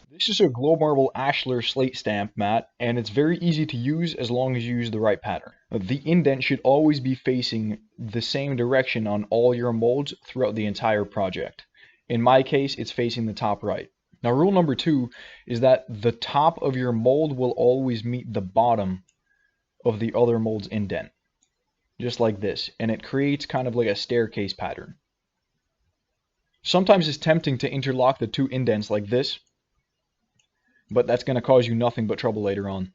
This is a GlobMarble Ashlar slate stamp mat, and it's very easy to use as long as you use the right pattern. The indent should always be facing the same direction on all your molds throughout the entire project. In my case, it's facing the top right. Now, rule number 2 is that the top of your mold will always meet the bottom of the other mold's indent, just like this, and it creates kind of like a staircase pattern. Sometimes it's tempting to interlock the two indents like this, but that's going to cause you nothing but trouble later on.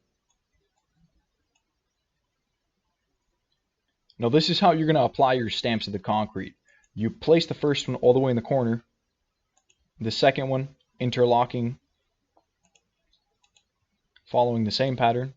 Now this is how you're going to apply your stamps to the concrete. You place the first one all the way in the corner, the second one interlocking, following the same pattern.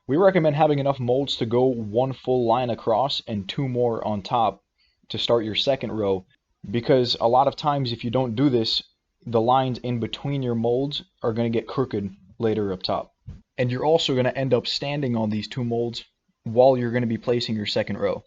We recommend having enough molds to go one full line across and 2 more on top to start your second row, because a lot of times if you don't do this, the lines in between your molds are going to get crooked later up top. And you're also going to end up standing on these 2 molds while you're going to be placing your second row.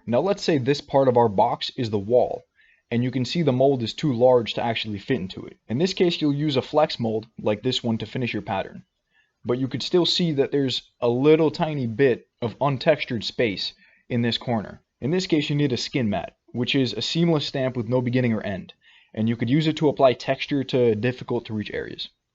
Now let's say this part of our box is the wall, and you can see the mold is too large to actually fit into it. In this case, you'll use a flex mold like this one to finish your pattern. But you could still see that there's a little tiny bit of untextured space in this corner. In this case, you need a skin mat, which is a seamless stamp with no beginning or end, and you could use it to apply texture to difficult to reach areas.